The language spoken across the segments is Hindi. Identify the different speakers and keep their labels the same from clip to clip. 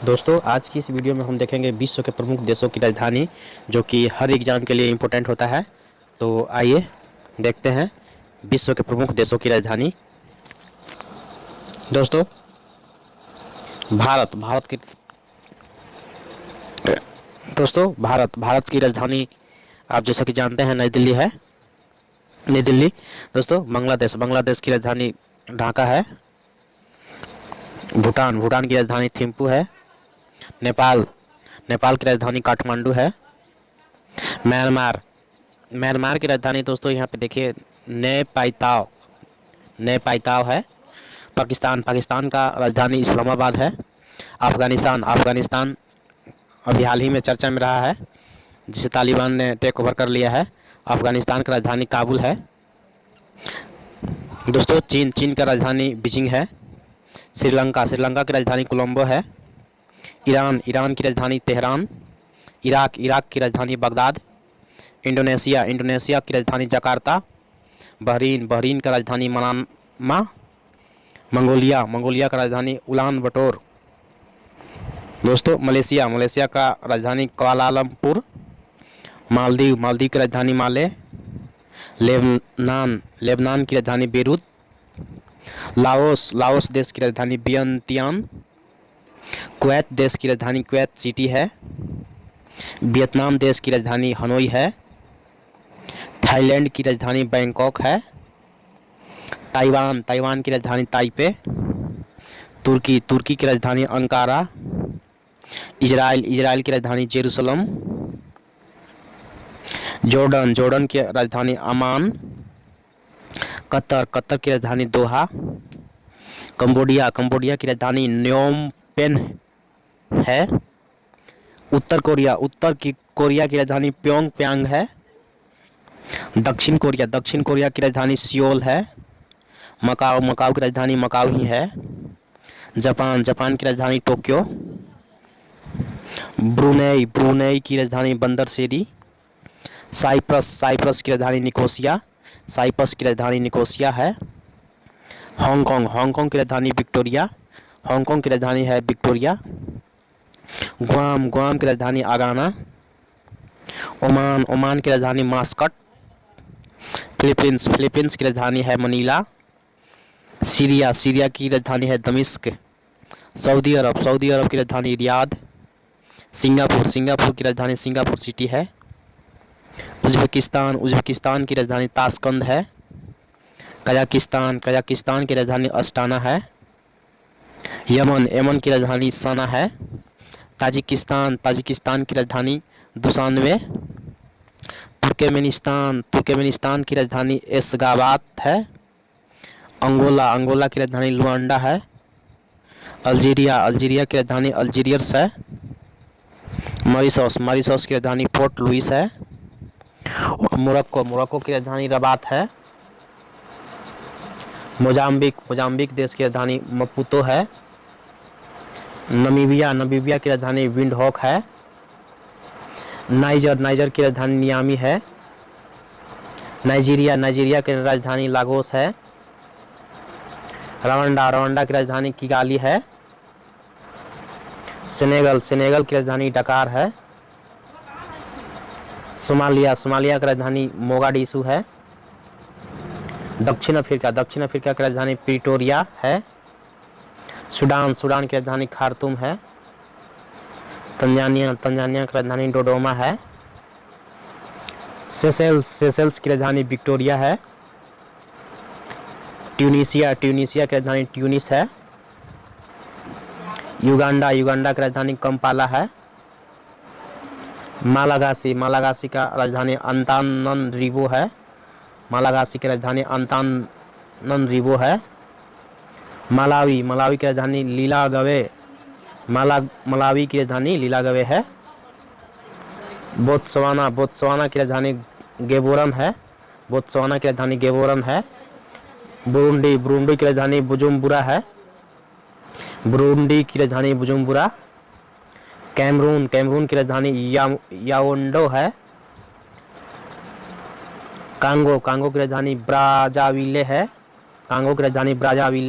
Speaker 1: दोस्तों आज की इस वीडियो में हम देखेंगे विश्व के प्रमुख देशों की राजधानी, जो कि हर एग्जाम के लिए इम्पोर्टेंट होता है। तो आइए देखते हैं विश्व के प्रमुख देशों की राजधानी। दोस्तों भारत भारत की भारत की राजधानी आप जैसा कि जानते हैं नई दिल्ली है। नई दिल्ली। दोस्तों बांग्लादेश की राजधानी ढाका है। भूटान की राजधानी थिम्पू है। नेपाल की राजधानी काठमांडू है। म्यांमार की राजधानी दोस्तों यहाँ पे देखिए नए पाइताव है। पाकिस्तान का राजधानी इस्लामाबाद है। अफगानिस्तान अभी हाल ही में चर्चा में रहा है, जिसे तालिबान ने टेक ओवर कर लिया है। अफगानिस्तान की राजधानी काबुल है। दोस्तों चीन का राजधानी बीजिंग है। श्रीलंका की राजधानी कोलंबो है। ईरान की राजधानी तेहरान। इराक की राजधानी बगदाद। इंडोनेशिया की राजधानी जकार्ता। बहरीन का राजधानी मनामा। मंगोलिया का राजधानी उलान बटोर। दोस्तों मलेशिया का राजधानी कुआलालंपुर। मालदीव की राजधानी माले। लेबनान की राजधानी बेरूत। लाओस देश की राजधानी वियंतियान। कुवैत देश की राजधानी कुवैत सिटी है। वियतनाम देश की राजधानी हनोई है। थाईलैंड की राजधानी बैंकॉक है। ताइवान की राजधानी ताइपे। तुर्की की राजधानी अंकारा। इजराइल की राजधानी जेरूसलम। जॉर्डन की राजधानी अमान। कतर की राजधानी दोहा। कंबोडिया की राजधानी न्योम पेन है। उत्तर कोरिया की राजधानी प्योंगयांग है। दक्षिण कोरिया की राजधानी सियोल है। मकाओ की राजधानी मकाओ ही है। जापान की राजधानी टोक्यो। ब्रुनेई की राजधानी बंदर सेरी। साइप्रस की राजधानी निकोसिया है। हांगकांग की राजधानी विक्टोरिया। गुआम की राजधानी आगाना। ओमान की राजधानी मास्कट। फिलीपींस की राजधानी है मनीला। सीरिया की राजधानी है दमिश्क। सऊदी अरब की राजधानी रियाद। सिंगापुर की राजधानी सिंगापुर सिटी है। उज्बेकिस्तान की राजधानी ताशकंद है। कजाकिस्तान की राजधानी अस्ताना है। यमन की राजधानी सना है। ताजिकिस्तान की राजधानी दुशान्बे। तुर्कमेनिस्तान की राजधानी एशगाबाद है। अंगोला की राजधानी लुआंडा है। अल्जीरिया की राजधानी अल्जीरियर्स है। मॉरिशस की राजधानी पोर्ट लुइस है। मोरक्को की राजधानी रबात है। मोजाम्बिक देश की राजधानी मपुतो है। नमीबिया की राजधानी विंडहोक है। नाइजर की राजधानी नियामी है। नाइजीरिया की राजधानी लागोस है। रवांडा की राजधानी किगाली है। सेनेगल की राजधानी डकार है। सोमालिया की राजधानी मोगाडिशु है। दक्षिण अफ्रीका की राजधानी प्रिटोरिया है। सूडान की राजधानी खार्तूम है। तंजानिया की राजधानी डोडोमा है। सेशेल्स की राजधानी विक्टोरिया है। ट्यूनीसिया की राजधानी ट्यूनिस है। युगांडा की राजधानी कंपाला है। मालागासी का राजधानी अंताननरिवो है। मलावी की राजधानी लीलागवे है। बोत्सवाना की राजधानी गेबोरन है। बुरुंडी की राजधानी बुजुम्बुरा है। कैमरून की राजधानी याओंडो है। कांगो की राजधानी ब्राज़ाविले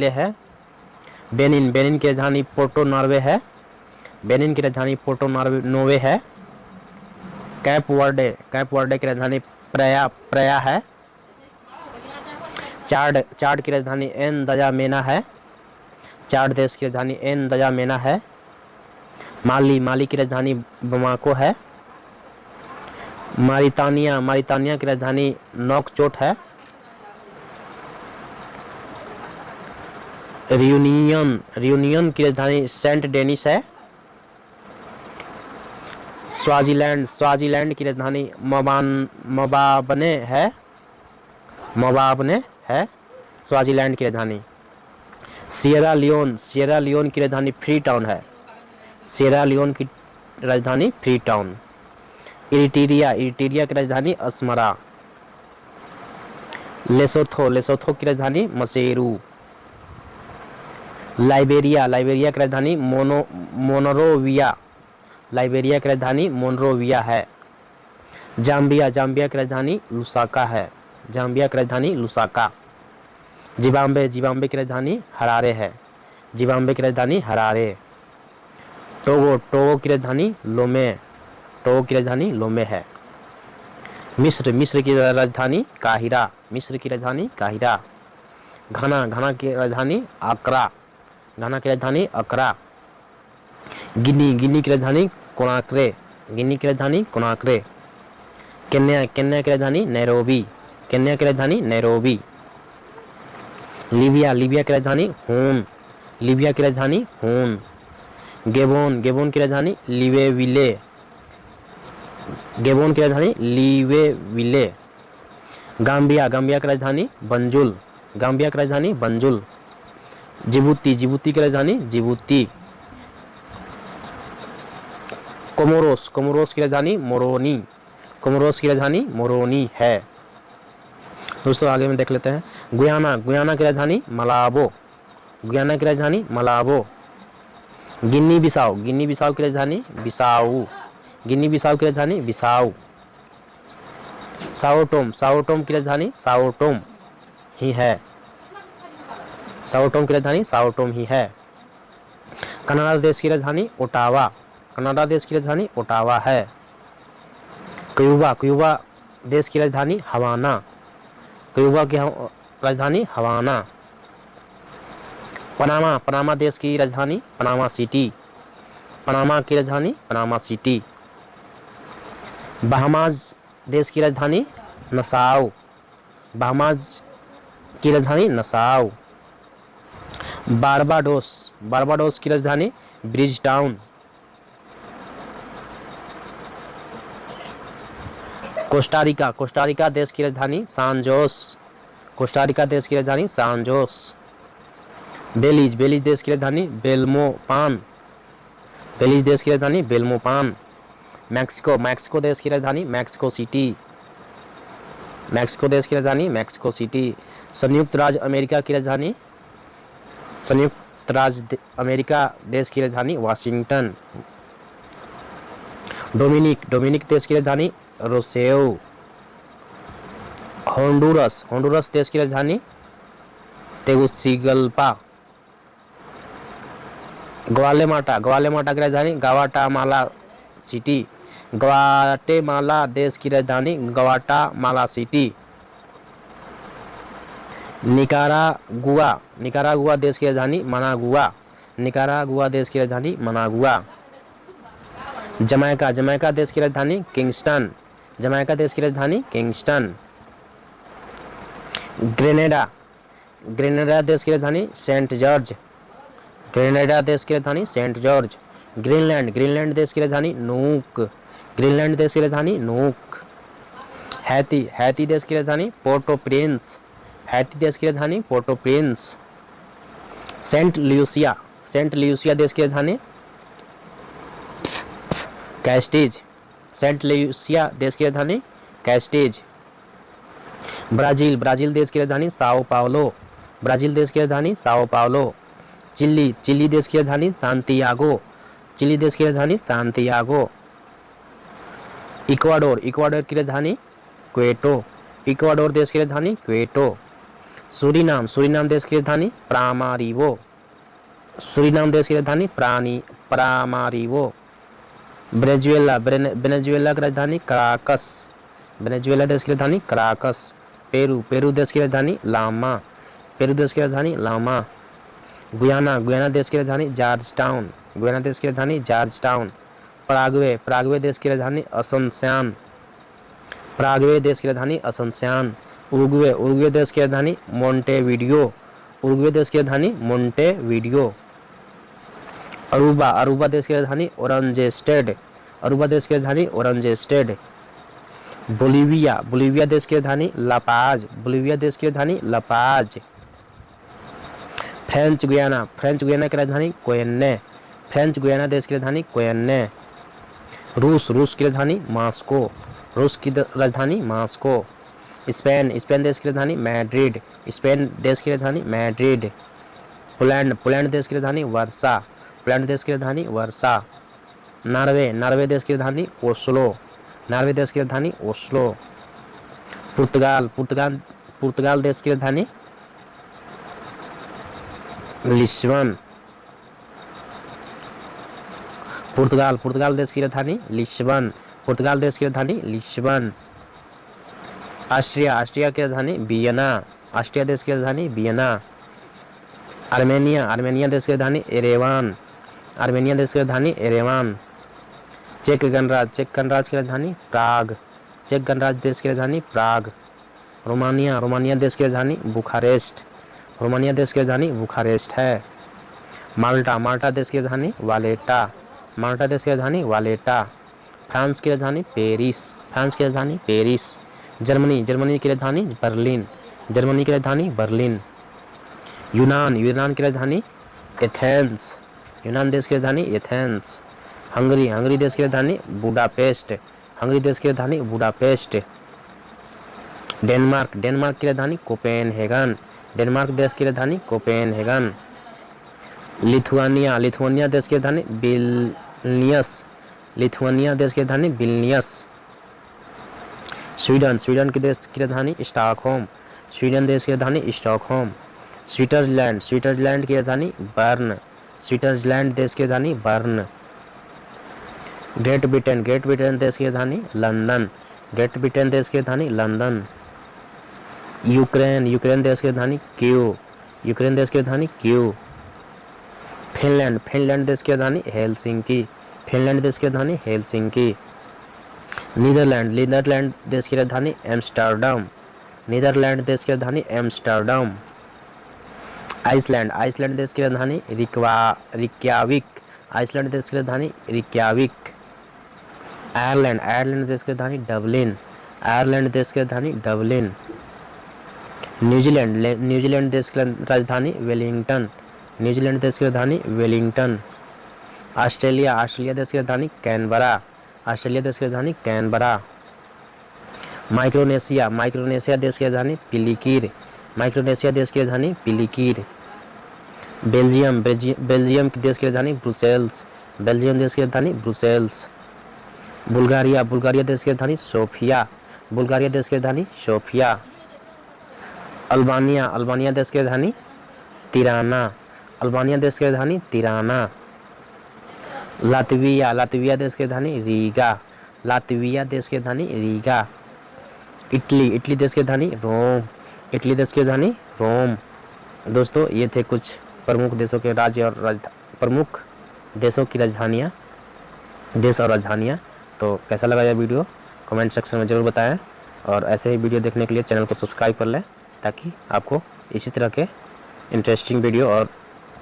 Speaker 1: है। बेनिन की राजधानी पोर्टो नॉर्वे है। बेनिन की राजधानी पोर्टो नोवे है। कैप वर्डे की राजधानी प्रया है। चाड की राजधानी एनदजामेना है। चाड देश की राजधानी एनदजामेना है। माली की राजधानी बमाको है। मारितानिया की राजधानी नौकचोट है। रियूनियन की राजधानी सेंट डेनिस है। स्वाजीलैंड की राजधानी मबाबने है। स्वाजीलैंड की राजधानी। सिएरा लियोन की राजधानी फ्री टाउन है। सिएरा लियोन की राजधानी फ्री टाउन। इरिट्रिया की राजधानी अस्मरा। लेसोथो की राजधानी मसेरू। लाइबेरिया की राजधानी मोनरोविया। लाइबेरिया की राजधानी मोनरोविया है। जाम्बिया की राजधानी लुसाका है। जाम्बिया की राजधानी लुसाका। जिम्बाब्वे की राजधानी हरारे है। जिम्बाब्वे की राजधानी हरारे। टोगो की राजधानी लोमे। टोगो की राजधानी लोमे है। मिस्र की राजधानी काहिरा। मिस्र की राजधानी काहिरा। घाना की राजधानी अकरा। घाना की राजधानी अकरा। गिनी की राजधानी कोनाक्रे। गिनी की राजधानी कोनाक्रे। केन्या की राजधानी नैरोबी। केन्या की राजधानी नैरोबी। लीबिया की राजधानी हून। लीबिया की राजधानी हून। गेबोन की राजधानी लिवेविले। गेबोन की राजधानी लिवेविले। गाम्बिया की राजधानी बंजुल। गाम्बिया की राजधानी बंजुल। जिबूती की राजधानी जिबूती। कोमोरोस की राजधानी मोरोनी। कोमोरोस की राजधानी मोरोनी है। दोस्तों आगे में देख लेते हैं। गुयाना की राजधानी मलाबो। गुयाना की राजधानी मलाबो। गिनी बिसाऊ की राजधानी बिसाऊ। गिनी बिसाऊ की राजधानी बिसाऊ। साओटोम की राजधानी साओटोम ही है। साओटोम की राजधानी साओटोम ही है। कनाडा देश की राजधानी ओटावा। कनाडा देश की राजधानी ओटावा है। क्यूबा देश की राजधानी हवाना। क्यूबा की राजधानी हवाना। पनामा देश की राजधानी पनामा सिटी। पनामा की राजधानी पनामा सिटी। बहामाज देश की राजधानी नसाउ। बहामाज की राजधानी नसाउ। बारबाडोस की राजधानी ब्रिज टाउन। कोस्टारिका देश की राजधानी सांजोस। कोस्टारिका देश की राजधानी सांजोस। बेलीज देश की राजधानी बेल्मोपान। बेलीज देश की राजधानी बेल्मोपान। मैक्सिको देश की राजधानी मैक्सिको सिटी। मैक्सिको देश की राजधानी मैक्सिको सिटी। संयुक्त राज्य अमेरिका देश की राजधानी वाशिंगटन। डोमिनिक देश की राजधानी रोसेओ। होंडुरस देश की राजधानी तेगुसिगल्पा। ग्वाटेमाला की राजधानी ग्वाटेमाला सिटी। ग्वाटेमाला देश की राजधानी ग्वाटेमाला सिटी। निकारागुआ देश की राजधानी मनागुआ। निकारागुआ देश की राजधानी मनागुआ। जमैका देश की राजधानी किंगस्टन। जमैका देश की राजधानी किंगस्टन। ग्रेनेडा देश की राजधानी सेंट जॉर्ज। ग्रेनेडा देश की राजधानी सेंट जॉर्ज। ग्रीनलैंड देश की राजधानी नूक। ग्रीनलैंड देश की राजधानी नूक। हैती देश की राजधानी पोर्टो प्रिंस। हैती देश की राजधानी पोर्टो प्रिंस। सेंट ल्यूसिया देश की राजधानी कैस्टिज। सेंट ल्यूसिया देश की राजधानी कैस्टिज। ब्राजील देश की राजधानी साओ पाउलो। ब्राजील देश की राजधानी साओ पाउलो। चिली देश की राजधानी सांतियागो। चिली देश की राजधानी सांतियागो। इक्वाडोर की राजधानी क्वेटो। इक्वाडोर देश की राजधानी क्वेटो। सूरीनाम देश की राजधानी प्रामारीवो। सूरीनाम देश की राजधानी परामारिवो। वेनेजुएला, वेनेजुएला की राजधानी कराकस, वेनेजुएला देश की राजधानी कराकस। पेरू, पेरू देश की राजधानी लामा, पेरू देश की राजधानी लामा। गुयाना, गुयाना देश की राजधानी जॉर्जटाउन, गुयाना देश की राजधानी जॉर्जटाउन। पराग्वे, पराग्वे देश की राजधानी असन्स्यान, पराग्वे देश की राजधानी असन्स्यान। उरुग्वे, उरुग्वे देश की राजधानी मोंटेविडियो, उरुग्वे देश की राजधानी मोंटेविडियो। अरूबा, अरूबा देश की राजधानी ओरेंजेस्टेड, अरूबा देश की राजधानी ओरेंजेस्टेड। बोलिविया, बोलिविया देश की राजधानी लापाज, बोलिविया देश की राजधानी La Paz. French Guiana, French Guiana की राजधानी कोयन्ने, फ्रेंच गुयाना देश की राजधानी कोयन्ने। रूस, रूस की राजधानी मॉस्को, रूस की राजधानी मॉस्को। स्पेन, स्पेन देश की राजधानी मैड्रिड, स्पेन देश की राजधानी मैड्रिड। पोलैंड, पोलैंड देश की राजधानी वर्सा, पोलैंड देश की राजधानी वर्सा। नॉर्वे, नॉर्वे देश की राजधानी ओस्लो, नॉर्वे देश की राजधानी ओस्लो। पुर्तगाल, पुर्तगाल, पुर्तगाल देश की राजधानी लिस्बन, पुर्तगाल, पुर्तगाल देश की राजधानी लिस्बन, पुर्तगाल देश की राजधानी लिस्बन। ऑस्ट्रिया, ऑस्ट्रिया की राजधानी वियना, ऑस्ट्रिया देश की राजधानी वियना। आर्मेनिया, आर्मेनिया देश की राजधानी एरेवान, आर्मेनिया देश की राजधानी एरेवान। चेक गणराज्य, चेक गणराज्य की राजधानी प्राग, चेक गणराज्य देश की राजधानी प्राग। रोमानिया, रोमानिया देश की राजधानी बुखारेस्ट, रोमानिया देश की राजधानी बुखारेस्ट है। माल्टा, माल्टा देश की राजधानी वालेटा, माल्टा देश की राजधानी वालेटा। फ्रांस की राजधानी पेरिस, फ्रांस की राजधानी पेरिस। जर्मनी, जर्मनी की राजधानी बर्लिन, जर्मनी की राजधानी बर्लिन। यूनान, यूनान की राजधानी एथेंस, यूनान देश की राजधानी एथेंस। हंगरी, हंगरी देश की राजधानी बुडापेस्ट, हंगरी देश की राजधानी बुडापेस्ट। डेनमार्क, डेनमार्क की राजधानी कोपेनहेगन, डेनमार्क देश की राजधानी कोपेनहेगन। लिथुआनिया, लिथुआनिया देश की राजधानी विल्नियस, लिथुआनिया देश की राजधानी विल्नियस। स्वीडन, स्वीडन के देश की राजधानी स्टॉकहोम, स्वीडन देश की राजधानी स्टॉकहोम। स्विट्जरलैंड, स्विट्जरलैंड की राजधानी बर्न, स्विट्जरलैंड देश की राजधानी burn. Great Britain, great Britain देश की राजधानी लंदन, ग्रेट ब्रिटेन देश की राजधानी लंदन। यूक्रेन, यूक्रेन देश की राजधानी कीव, यूक्रेन देश की राजधानी कीव। फिनलैंड, फिनलैंड देश की राजधानी हेलसिंकी, फिनलैंड देश की राजधानी हेलसिंकी। नीदरलैंड, नीदरलैंड देश की राजधानी एम्स्टर्डम, नीदरलैंड देश की राजधानी एम्स्टर्डम। आइसलैंड, आइसलैंड देश की राजधानी रिक्याविक, आइसलैंड देश की राजधानी रिक्याविक। आयरलैंड, आयरलैंड देश की राजधानी डबलिन, आयरलैंड देश की राजधानी डबलिन। न्यूजीलैंड, न्यूजीलैंड देश की राजधानी वेलिंगटन, न्यूजीलैंड देश की राजधानी वेलिंगटन। ऑस्ट्रेलिया, ऑस्ट्रेलिया देश की राजधानी कैनबरा, ऑस्ट्रेलिया देश की राजधानी कैनबरा। माइक्रोनेशिया, माइक्रोनेशिया देश की राजधानी पिलिकीर, माइक्रोनेशिया देश की राजधानी पिलिकीर। बेल्जियम, बेल्जियम देश की राजधानी ब्रुसेल्स, बेल्जियम देश की राजधानी ब्रुसेल्स। बुल्गारिया, बुल्गारिया देश की राजधानी सोफिया, बुल्गारिया देश की राजधानी सोफिया। अल्बानिया, अल्बानिया देश की राजधानी तिराना, अल्बानिया देश की राजधानी तिराना। लातविया, लातविया देश की राजधानी रीगा, लातविया देश की राजधानी रीगा। इटली, इटली देश की राजधानी रोम, इटली देश की राजधानी रोम। दोस्तों, ये थे कुछ प्रमुख देशों के राज्य और प्रमुख देशों की राजधानियाँ, देश और राजधानियाँ। तो कैसा लगा यह वीडियो कमेंट सेक्शन में ज़रूर बताएं, और ऐसे ही वीडियो देखने के लिए चैनल को सब्सक्राइब कर लें, ताकि आपको इसी तरह के इंटरेस्टिंग वीडियो और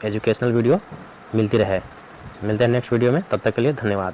Speaker 1: एजुकेशनल वीडियो मिलती रहे। मिलते हैं नेक्स्ट वीडियो में, तब तक के लिए धन्यवाद।